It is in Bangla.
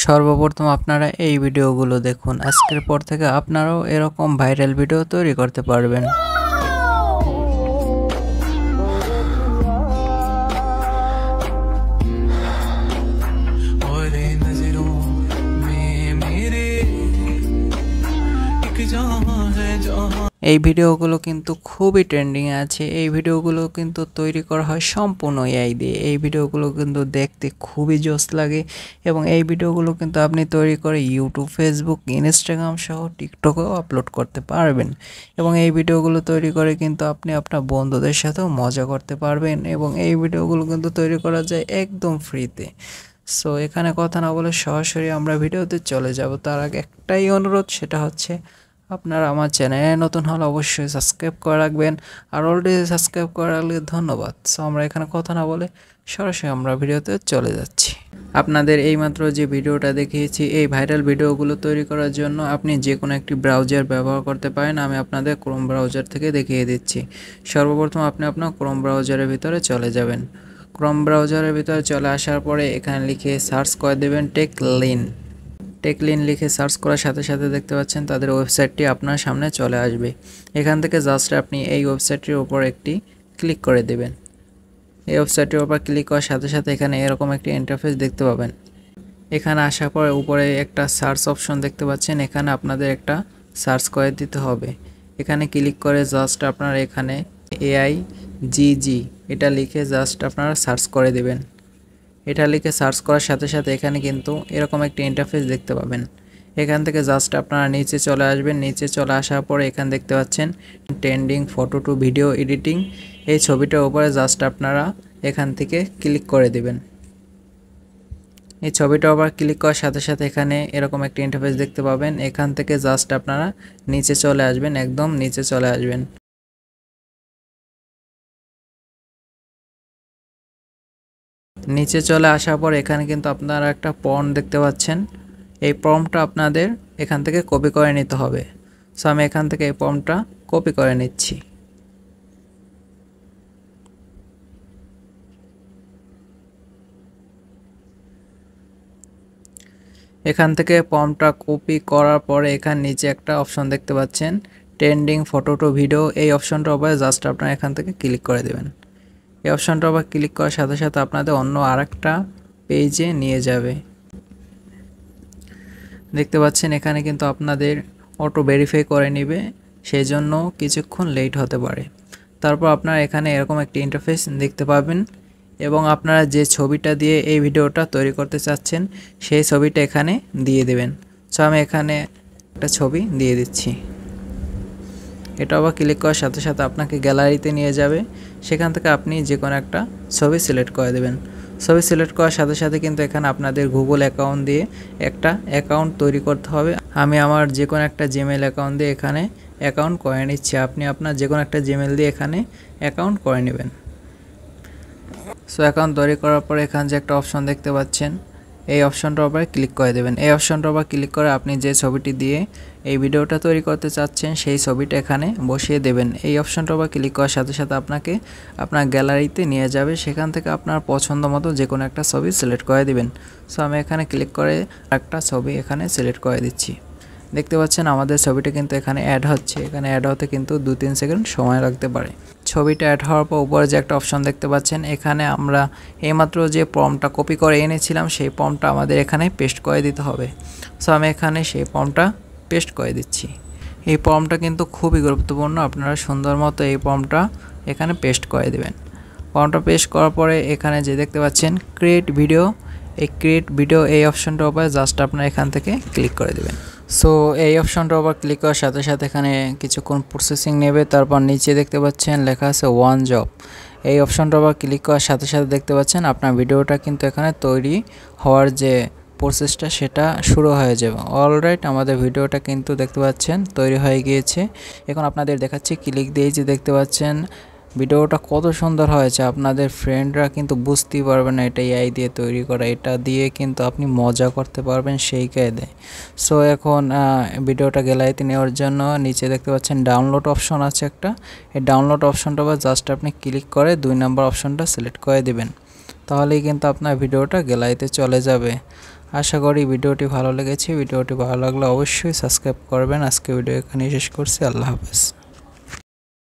সর্বপ্রথম আপনারা এই ভিডিওগুলো দেখুন। আজকের পর থেকে আপনারাও এরকম ভাইরাল ভিডিও তৈরি করতে পারবেন। এই ভিডিওগুলো কিন্তু খুবই ট্রেন্ডিং আছে। এই ভিডিওগুলো কিন্তু তৈরি করা হয় সম্পূর্ণ এআই দিয়ে। এই ভিডিওগুলো কিন্তু দেখতে খুবই জোস লাগে এবং এই ভিডিওগুলো কিন্তু আপনি তৈরি করে ইউটিউব, ফেসবুক, ইনস্টাগ্রাম সহ টিকটকেও আপলোড করতে পারবেন এবং এই ভিডিওগুলো তৈরি করে কিন্তু আপনি আপনার বন্ধুদের সাথেও মজা করতে পারবেন এবং এই ভিডিওগুলো কিন্তু তৈরি করা যায় একদম ফ্রিতে। সো এখানে কথা না বলে সরাসরি আমরা ভিডিওতে চলে যাব। তার আগে একটাই অনুরোধ, সেটা হচ্ছে আপনারা আমার চ্যানেলে নতুন হলে অবশ্যই সাবস্ক্রাইব করে রাখবেন, আর অলরেডি সাবস্ক্রাইব করে রাখলে ধন্যবাদ। সো আমরা এখানে কথা না বলে সরাসরি আমরা ভিডিওতে চলে যাচ্ছি। আপনাদের এইমাত্র যে ভিডিওটা দেখিয়েছি, এই ভাইরাল ভিডিওগুলো তৈরি করার জন্য আপনি যে কোনো একটি ব্রাউজার ব্যবহার করতে পারেন। আমি আপনাদের ক্রোম ব্রাউজার থেকে দেখিয়ে দিচ্ছি। সর্বপ্রথম আপনি আপনার ক্রোম ব্রাউজারের ভিতরে চলে যাবেন। ক্রোম ব্রাউজারের ভিতরে চলে আসার পরে এখানে লিখে সার্চ করে দেবেন টেকলিন লিখে সার্চ করার সাথে সাথে দেখতে পাচ্ছেন তাদের ওয়েবসাইটটি আপনার সামনে চলে আসবে। এখান থেকে জাস্ট আপনি এই ওয়েবসাইটটির উপর একটি ক্লিক করে দেবেন। এই ওয়েবসাইটটির উপর ক্লিক করার সাথে সাথে এখানে এরকম একটি ইন্টারফেস দেখতে পাবেন। এখানে আসার পরে উপরে একটা সার্চ অপশন দেখতে পাচ্ছেন, এখানে আপনাদের একটা সার্চ করে দিতে হবে। এখানে ক্লিক করে জাস্ট আপনারা এখানে AIGG এটা লিখে জাস্ট আপনারা সার্চ করে দেবেন। এটা লিখে সার্চ করার সাথে সাথে এখানে কিন্তু এরকম একটা ইন্টারফেস দেখতে পাবেন। এখান থেকে জাস্ট আপনারা নিচে চলে আসবেন। নিচে চলে আসার পরে এখানে দেখতে পাচ্ছেন trending photo to video editing, এই ছবিটার উপরে জাস্ট আপনারা এখান থেকে ক্লিক করে দিবেন। এই ছবিটার উপর ক্লিক করার সাথে সাথে এখানে এরকম একটা ইন্টারফেস দেখতে পাবেন। এখান থেকে জাস্ট আপনারা নিচে চলে আসবেন, একদম নিচে চলে আসবেন। নিচে চলে আসার পর এখানে কিন্তু আপনারা একটা প্রম্পট দেখতে পাচ্ছেন। এই প্রম্পটটা আপনাদের এখান থেকে কপি করে নিতে হবে। সো আমি এখান থেকে এই প্রম্পটটা কপি করে নিচ্ছি। এখান থেকে প্রম্পটটা কপি করার পরে এখানে নিচে একটা অপশন দেখতে পাচ্ছেন ট্রেন্ডিং ফটো টু ভিডিও, এই অপশনটার উপরে জাস্ট আপনারা এখান থেকে ক্লিক করে দেবেন। এই অপশনটার উপর ক্লিক করার সাথে সাথে আপনাদের অন্য আরেকটা পেজে নিয়ে যাবে। দেখতে পাচ্ছেন এখানে কিন্তু আপনাদের অটো ভেরিফাই করে নেবে, সেই জন্য কিছুক্ষণ লেট হতে পারে। তারপর আপনারা এখানে এরকম একটি ইন্টারফেস দেখতে পাবেন এবং আপনারা যে ছবিটা দিয়ে এই ভিডিওটা তৈরি করতে চাচ্ছেন সেই ছবিটা এখানে দিয়ে দেবেন। সো আমি এখানে একটা ছবি দিয়ে দিচ্ছি। এটা আবার ক্লিক করার সাথে সাথে আপনাকে গ্যালারিতে নিয়ে যাবে। সেখান থেকে আপনি যে কোনো একটা ছবি সিলেক্ট করে দেবেন। ছবি সিলেক্ট করার সাথে সাথে কিন্তু এখানে আপনাদের গুগল অ্যাকাউন্ট দিয়ে একটা অ্যাকাউন্ট তৈরি করতে হবে। আমি আমার যে কোনো একটা জিমেল অ্যাকাউন্ট দিয়ে এখানে অ্যাকাউন্ট করে নিচ্ছি। আপনি আপনার যে কোনো একটা জিমেল দিয়ে এখানে অ্যাকাউন্ট করে নেবেন। সো অ্যাকাউন্ট তৈরি করার পরে এখানে যে একটা অপশন দেখতে পাচ্ছেন, এই অপশনটার উপরে ক্লিক করে দেবেন। এই অপশনটার উপর ক্লিক করে আপনি যে ছবিটি দিয়ে এই ভিডিওটা তৈরি করতে চাচ্ছেন সেই ছবিটা এখানে বসিয়ে দেবেন। এই অপশনটার উপর ক্লিক করার সাথে সাথে আপনাকে আপনার গ্যালারিতে নিয়ে যাবে। সেখান থেকে আপনার পছন্দ মতো যে কোনো একটা ছবি সিলেক্ট করে দিবেন। সো আমি এখানে ক্লিক করে একটা ছবি এখানে সিলেক্ট করে দিচ্ছি। দেখতে পাচ্ছেন আমাদের ছবিটা কিন্তু এখানে অ্যাড হচ্ছে। এখানে অ্যাড হতে কিন্তু 2-3 সেকেন্ড সময় লাগতে পারে। ছবিটা অ্যাড হওয়ার পর উপরে যে একটা অপশন দেখতে পাচ্ছেন, এখানে আমরা এইমাত্র যে প্রম্পটটা কপি করে এনেছিলাম সেই প্রম্পটটা আমাদের এখানে পেস্ট করে দিতে হবে। সো আমি এখানে সেই প্রম্পটটা পেস্ট করে দিচ্ছি। এই প্রম্পটটা কিন্তু খুবই গুরুত্বপূর্ণ, আপনারা সুন্দর মতো এই প্রম্পটটা এখানে পেস্ট করে দেবেন। প্রম্পটটা পেস্ট করার পরে এখানে যে দেখতে পাচ্ছেন ক্রিয়েট ভিডিও, এই ক্রিয়েট ভিডিও এই অপশনটার উপরে জাস্ট আপনারা এখান থেকে ক্লিক করে দেবেন। সো এই অপশনটার উপর ক্লিক করার সাথে সাথে এখানে কিছুক্ষণ প্রসেসিং নেবে। তারপর নিচে দেখতে পাচ্ছেন লেখা আছে ওয়ান জব, এই অপশনটার উপর ক্লিক করার সাথে সাথে দেখতে পাচ্ছেন আপনার ভিডিওটা কিন্তু এখানে তৈরি হওয়ার যে প্রসেসটা সেটা শুরু হয়ে যাবে। অলরাইট, আমাদের ভিডিওটা কিন্তু দেখতে পাচ্ছেন তৈরি হয়ে গিয়েছে। এখন আপনাদের দেখাচ্ছি, ক্লিক দিয়ে যে দেখতে পাচ্ছেন ভিডিওটা কত সুন্দর হয়েছে। আপনাদের ফ্রেন্ডরা কিন্তু বুঝতেই পারবে না এটা এআই দিয়ে তৈরি করা। এটা দিয়ে কিন্তু আপনি মজা করতে পারবেন সেই কায়দায়। সো এখন ভিডিওটা গ্যালারিতে নেওয়ার জন্য নিচে দেখতে পাচ্ছেন ডাউনলোড অপশন আছে একটা। এই ডাউনলোড অপশনটা বা জাস্ট আপনি ক্লিক করে 2 নম্বর অপশনটা সিলেক্ট করে দিবেন। তাহলেই কিন্তু আপনার ভিডিওটা গ্যালারিতে চলে যাবে। আশা করি ভিডিওটি ভালো লেগেছে। ভিডিওটি ভালো লাগলে অবশ্যই সাবস্ক্রাইব করবেন। আজকে ভিডিও এখানেই শেষ করছি। আল্লাহ হাফেজ।